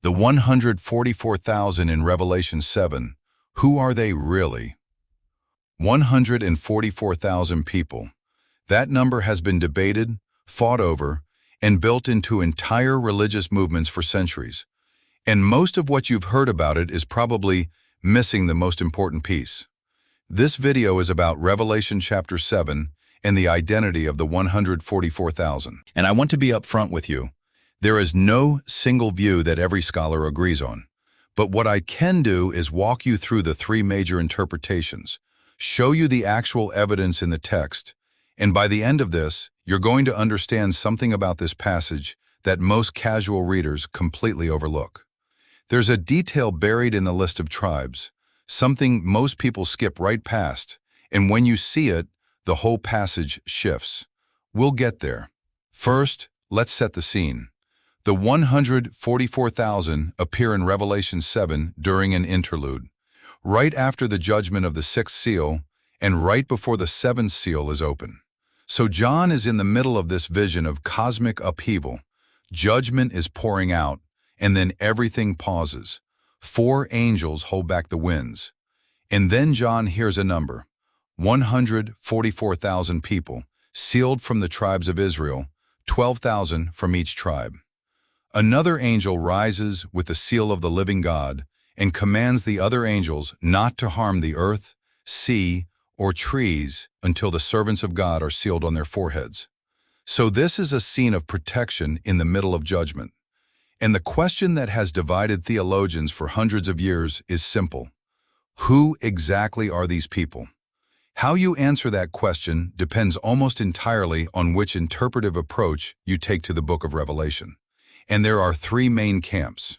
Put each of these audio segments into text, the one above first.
The 144,000 in Revelation 7, who are they really? 144,000 people. That number has been debated, fought over, and built into entire religious movements for centuries. And most of what you've heard about it is probably missing the most important piece. This video is about Revelation chapter 7 and the identity of the 144,000. And I want to be upfront with you. There is no single view that every scholar agrees on. But what I can do is walk you through the three major interpretations, show you the actual evidence in the text, and by the end of this, you're going to understand something about this passage that most casual readers completely overlook. There's a detail buried in the list of tribes, something most people skip right past, and when you see it, the whole passage shifts. We'll get there. First, let's set the scene. The 144,000 appear in Revelation 7 during an interlude, right after the judgment of the sixth seal and right before the seventh seal is open. So John is in the middle of this vision of cosmic upheaval. Judgment is pouring out, and then everything pauses. 4 angels hold back the winds. And then John hears a number, 144,000 people, sealed from the tribes of Israel, 12,000 from each tribe. Another angel rises with the seal of the living God and commands the other angels not to harm the earth, sea, or trees until the servants of God are sealed on their foreheads. So this is a scene of protection in the middle of judgment. And the question that has divided theologians for hundreds of years is simple. Who exactly are these people? How you answer that question depends almost entirely on which interpretive approach you take to the book of Revelation. And there are 3 main camps.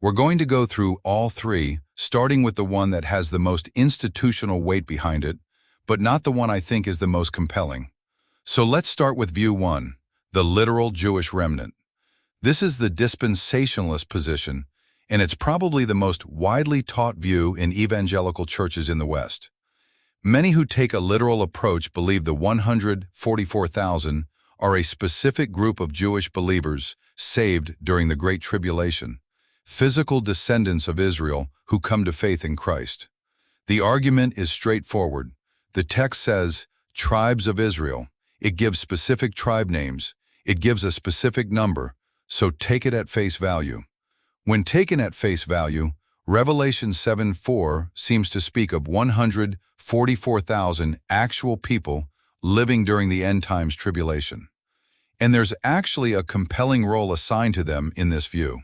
We're going to go through all 3, starting with the one that has the most institutional weight behind it, but not the one I think is the most compelling. So let's start with view 1, the literal Jewish remnant. This is the dispensationalist position, and it's probably the most widely taught view in evangelical churches in the West. Many who take a literal approach believe the 144,000 are a specific group of Jewish believers saved during the Great Tribulation, physical descendants of Israel who come to faith in Christ. The argument is straightforward. The text says, tribes of Israel. It gives specific tribe names. It gives a specific number, so take it at face value. When taken at face value, Revelation 7:4 seems to speak of 144,000 actual people living during the end times tribulation. And there's actually a compelling role assigned to them in this view.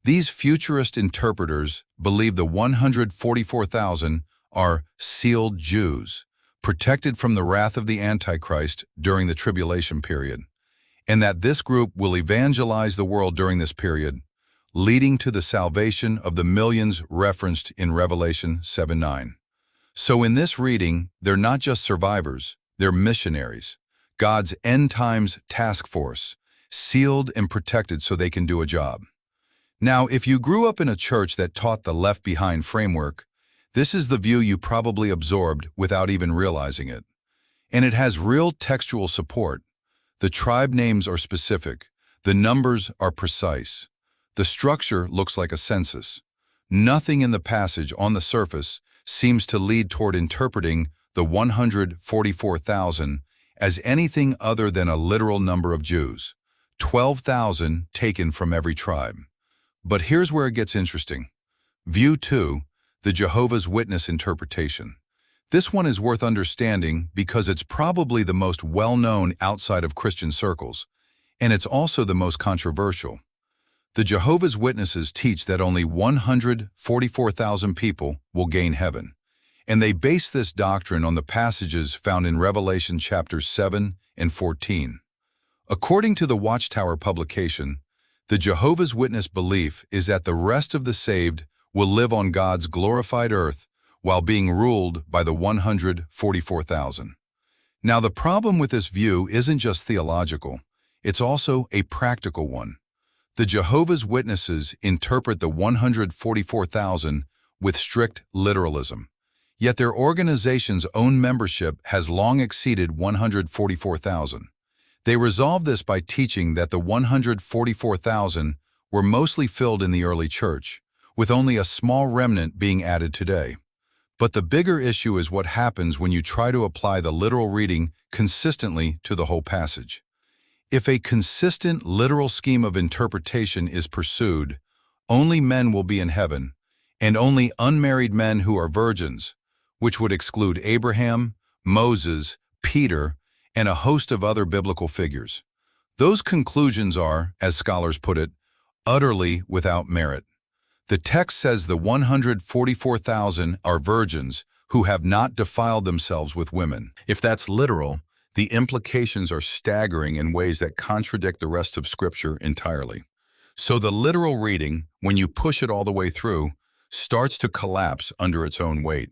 These futurist interpreters believe the 144,000 are sealed Jews, protected from the wrath of the Antichrist during the tribulation period, and that this group will evangelize the world during this period, leading to the salvation of the millions referenced in Revelation 7:9. So in this reading, they're not just survivors, they're missionaries, God's end times task force, sealed and protected so they can do a job. Now, if you grew up in a church that taught the Left Behind framework, this is the view you probably absorbed without even realizing it. And it has real textual support. The tribe names are specific. The numbers are precise. The structure looks like a census. Nothing in the passage on the surface seems to lead toward interpreting the 144,000 as anything other than a literal number of Jews, 12,000 taken from every tribe. But here's where it gets interesting. View 2, the Jehovah's Witness interpretation. This one is worth understanding because it's probably the most well-known outside of Christian circles, and it's also the most controversial. The Jehovah's Witnesses teach that only 144,000 people will gain heaven, and they base this doctrine on the passages found in Revelation chapters 7 and 14. According to the Watchtower publication, the Jehovah's Witness belief is that the rest of the saved will live on God's glorified earth while being ruled by the 144,000. Now, the problem with this view isn't just theological, it's also a practical one. The Jehovah's Witnesses interpret the 144,000 with strict literalism, yet their organization's own membership has long exceeded 144,000. They resolve this by teaching that the 144,000 were mostly filled in the early church, with only a small remnant being added today. But the bigger issue is what happens when you try to apply the literal reading consistently to the whole passage. If a consistent literal scheme of interpretation is pursued, only men will be in heaven, and only unmarried men who are virgins, which would exclude Abraham, Moses, Peter, and a host of other biblical figures. Those conclusions are, as scholars put it, utterly without merit. The text says the 144,000 are virgins who have not defiled themselves with women. If that's literal, the implications are staggering in ways that contradict the rest of Scripture entirely. So the literal reading, when you push it all the way through, starts to collapse under its own weight.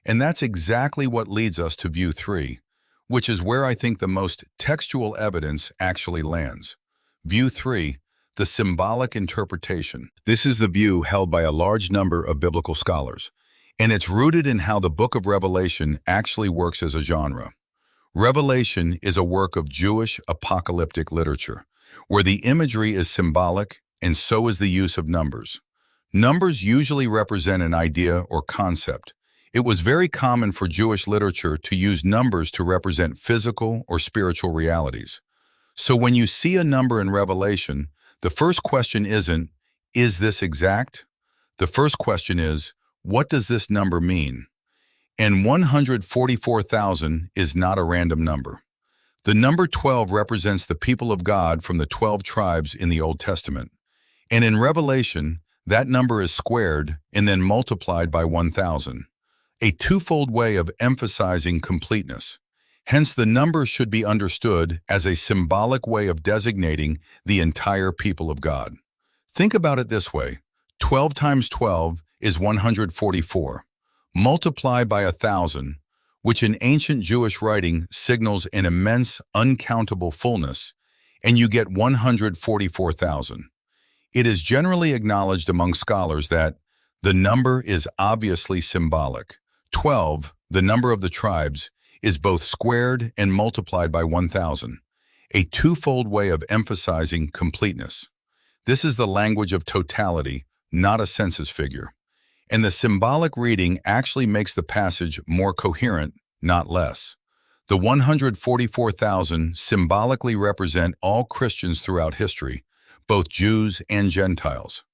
And that's exactly what leads us to view 3, which is where I think the most textual evidence actually lands. View 3, the symbolic interpretation. This is the view held by a large number of biblical scholars, and it's rooted in how the book of Revelation actually works as a genre. Revelation is a work of Jewish apocalyptic literature, where the imagery is symbolic and so is the use of numbers. Numbers usually represent an idea or concept. It was very common for Jewish literature to use numbers to represent physical or spiritual realities. So when you see a number in Revelation, the first question isn't, is this exact? The first question is, what does this number mean? And 144,000 is not a random number. The number 12 represents the people of God from the 12 tribes in the Old Testament. And in Revelation, that number is squared and then multiplied by 1,000, a twofold way of emphasizing completeness. Hence, the number should be understood as a symbolic way of designating the entire people of God. Think about it this way. 12 times 12 is 144. Multiply by 1,000, which in ancient Jewish writing signals an immense, uncountable fullness, and you get 144,000. It is generally acknowledged among scholars that the number is obviously symbolic. 12, the number of the tribes, is both squared and multiplied by 1,000, a twofold way of emphasizing completeness. This is the language of totality, not a census figure. And the symbolic reading actually makes the passage more coherent, not less. The 144,000 symbolically represent all Christians throughout history, both Jews and Gentiles.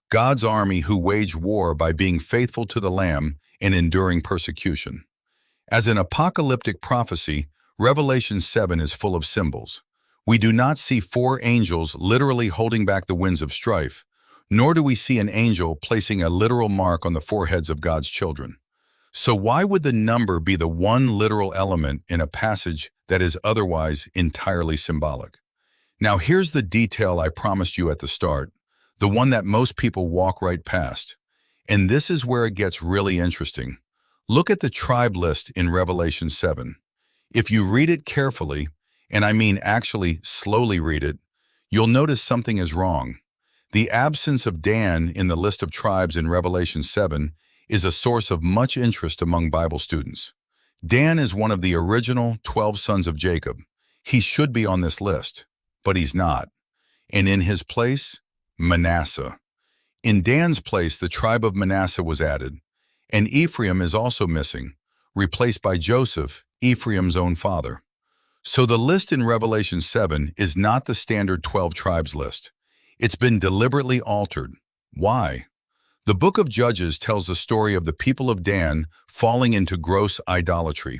God's army who wage war by being faithful to the Lamb and enduring persecution. As an apocalyptic prophecy, Revelation 7 is full of symbols. We do not see 4 angels literally holding back the winds of strife, nor do we see an angel placing a literal mark on the foreheads of God's children. So why would the number be the one literal element in a passage that is otherwise entirely symbolic? Now here's the detail I promised you at the start, the one that most people walk right past. And this is where it gets really interesting. Look at the tribe list in Revelation 7. If you read it carefully, and I mean actually slowly read it, you'll notice something is wrong. The absence of Dan in the list of tribes in Revelation 7 is a source of much interest among Bible students. Dan is one of the original 12 sons of Jacob. He should be on this list, but he's not. And in his place, Manasseh. In Dan's place, the tribe of Manasseh was added, and Ephraim is also missing, replaced by Joseph, Ephraim's own father. So the list in Revelation 7 is not the standard 12 tribes list. It's been deliberately altered. Why? The book of Judges tells the story of the people of Dan falling into gross idolatry.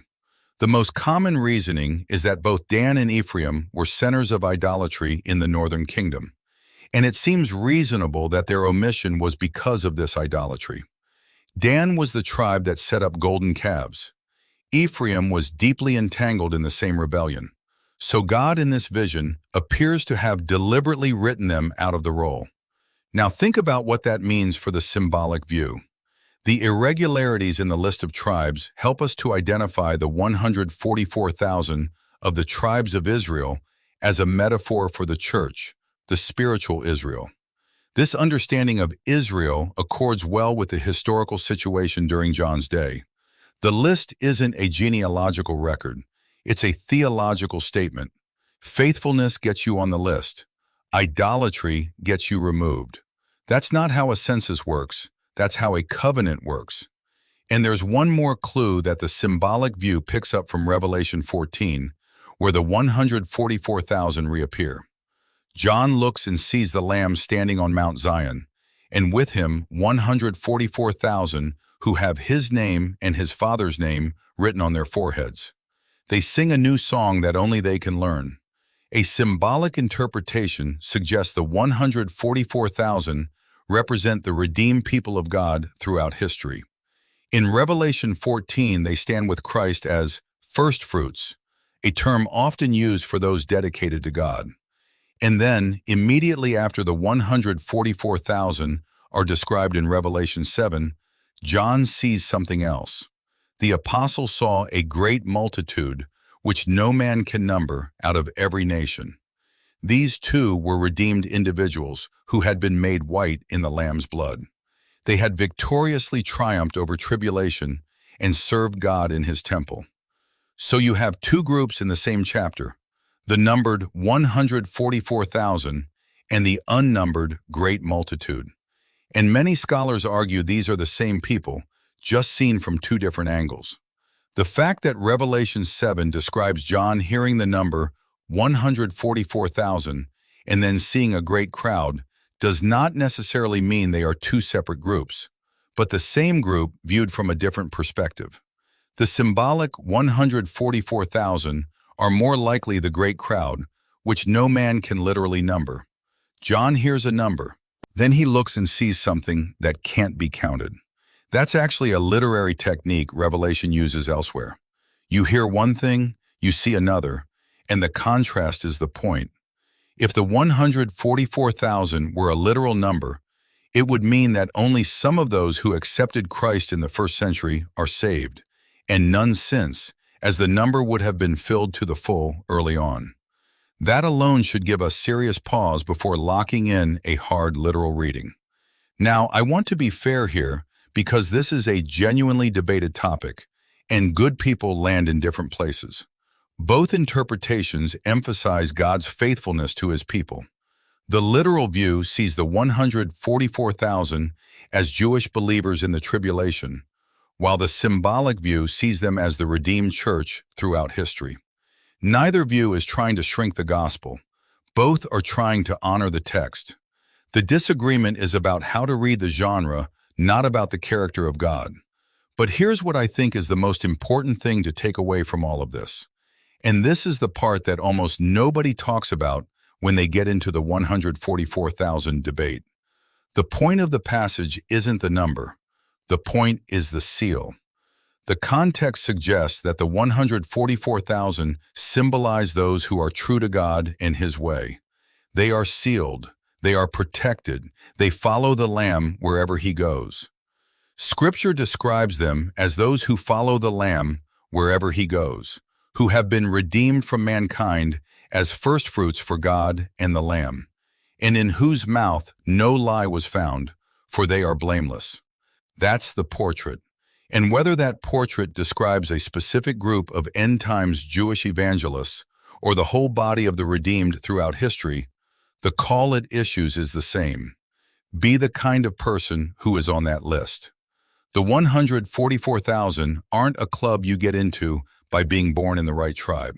The most common reasoning is that both Dan and Ephraim were centers of idolatry in the northern kingdom, and it seems reasonable that their omission was because of this idolatry. Dan was the tribe that set up golden calves. Ephraim was deeply entangled in the same rebellion. So God in this vision appears to have deliberately written them out of the roll. Now think about what that means for the symbolic view. The irregularities in the list of tribes help us to identify the 144,000 of the tribes of Israel as a metaphor for the church, the spiritual Israel. This understanding of Israel accords well with the historical situation during John's day. The list isn't a genealogical record. It's a theological statement. Faithfulness gets you on the list. Idolatry gets you removed. That's not how a census works. That's how a covenant works. And there's one more clue that the symbolic view picks up from Revelation 14, where the 144,000 reappear. John looks and sees the Lamb standing on Mount Zion, and with him 144,000 who have his name and his Father's name written on their foreheads. They sing a new song that only they can learn. A symbolic interpretation suggests the 144,000 represent the redeemed people of God throughout history. In Revelation 14, they stand with Christ as firstfruits, a term often used for those dedicated to God. And then, immediately after the 144,000 are described in Revelation 7, John sees something else. The apostle saw a great multitude, which no man can number, out of every nation. These too were redeemed individuals who had been made white in the Lamb's blood. They had victoriously triumphed over tribulation and served God in his temple. So you have two groups in the same chapter, the numbered 144,000 and the unnumbered great multitude. And many scholars argue these are the same people, just seen from two different angles. The fact that Revelation 7 describes John hearing the number 144,000 and then seeing a great crowd does not necessarily mean they are two separate groups, but the same group viewed from a different perspective. The symbolic 144,000 are more likely the great crowd, which no man can literally number. John hears a number. Then he looks and sees something that can't be counted. That's actually a literary technique Revelation uses elsewhere. You hear one thing, you see another, and the contrast is the point. If the 144,000 were a literal number, it would mean that only some of those who accepted Christ in the first century are saved, and none since, as the number would have been filled to the full early on. That alone should give us serious pause before locking in a hard literal reading. Now, I want to be fair here because this is a genuinely debated topic, and good people land in different places. Both interpretations emphasize God's faithfulness to his people. The literal view sees the 144,000 as Jewish believers in the tribulation, while the symbolic view sees them as the redeemed church throughout history. Neither view is trying to shrink the gospel. Both are trying to honor the text. The disagreement is about how to read the genre, not about the character of God. But here's what I think is the most important thing to take away from all of this. And this is the part that almost nobody talks about when they get into the 144,000 debate. The point of the passage isn't the number. The point is the seal. The context suggests that the 144,000 symbolize those who are true to God and his way. They are sealed. They are protected. They follow the Lamb wherever he goes. Scripture describes them as those who follow the Lamb wherever he goes, who have been redeemed from mankind as firstfruits for God and the Lamb, and in whose mouth no lie was found, for they are blameless. That's the portrait. And whether that portrait describes a specific group of end-times Jewish evangelists or the whole body of the redeemed throughout history, the call it issues is the same. Be the kind of person who is on that list. The 144,000 aren't a club you get into by being born in the right tribe.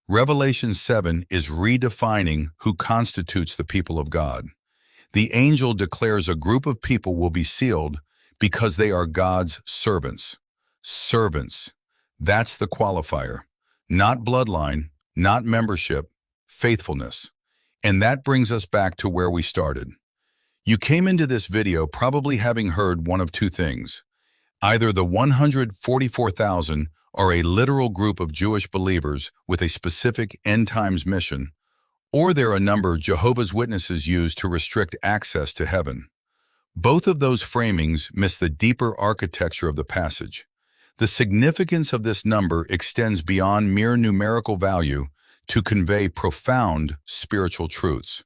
Revelation 7 is redefining who constitutes the people of God. The angel declares a group of people will be sealed because they are God's servants. Servants. That's the qualifier. Not bloodline, not membership, faithfulness. And that brings us back to where we started. You came into this video probably having heard one of two things. Either the 144,000 are a literal group of Jewish believers with a specific end-times mission, or they're a number Jehovah's Witnesses use to restrict access to heaven. Both of those framings miss the deeper architecture of the passage. The significance of this number extends beyond mere numerical value to convey profound spiritual truths.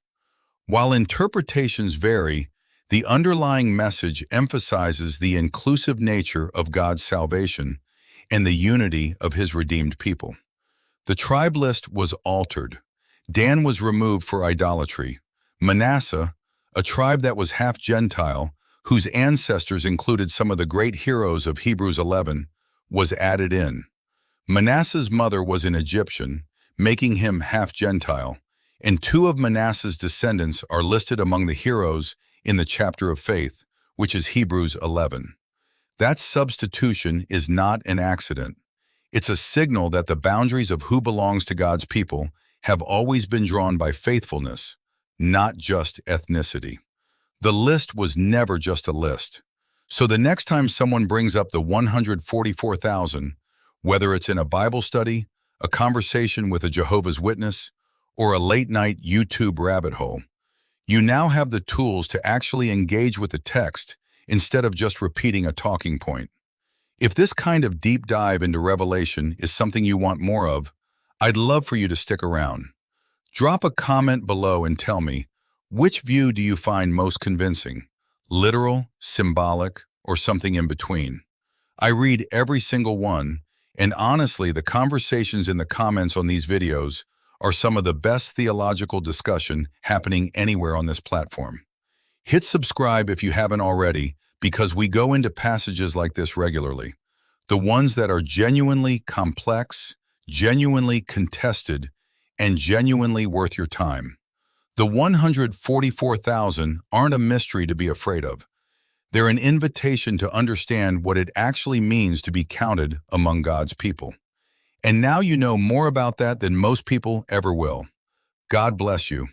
While interpretations vary, the underlying message emphasizes the inclusive nature of God's salvation and the unity of his redeemed people. The tribe list was altered. Dan was removed for idolatry. Manasseh, a tribe that was half Gentile, whose ancestors included some of the great heroes of Hebrews 11, was added in. Manasseh's mother was an Egyptian, making him half Gentile, and two of Manasseh's descendants are listed among the heroes in the chapter of faith, which is Hebrews 11. That substitution is not an accident. It's a signal that the boundaries of who belongs to God's people have always been drawn by faithfulness, not just ethnicity. The list was never just a list. So the next time someone brings up the 144,000, whether it's in a Bible study, a conversation with a Jehovah's Witness, or a late-night YouTube rabbit hole, you now have the tools to actually engage with the text instead of just repeating a talking point. If this kind of deep dive into Revelation is something you want more of, I'd love for you to stick around. Drop a comment below and tell me, which view do you find most convincing? Literal, symbolic, or something in between? I read every single one, and honestly, the conversations in the comments on these videos are some of the best theological discussion happening anywhere on this platform. Hit subscribe if you haven't already, because we go into passages like this regularly. The ones that are genuinely complex, genuinely contested, and genuinely worth your time. The 144,000 aren't a mystery to be afraid of. They're an invitation to understand what it actually means to be counted among God's people. And now you know more about that than most people ever will. God bless you.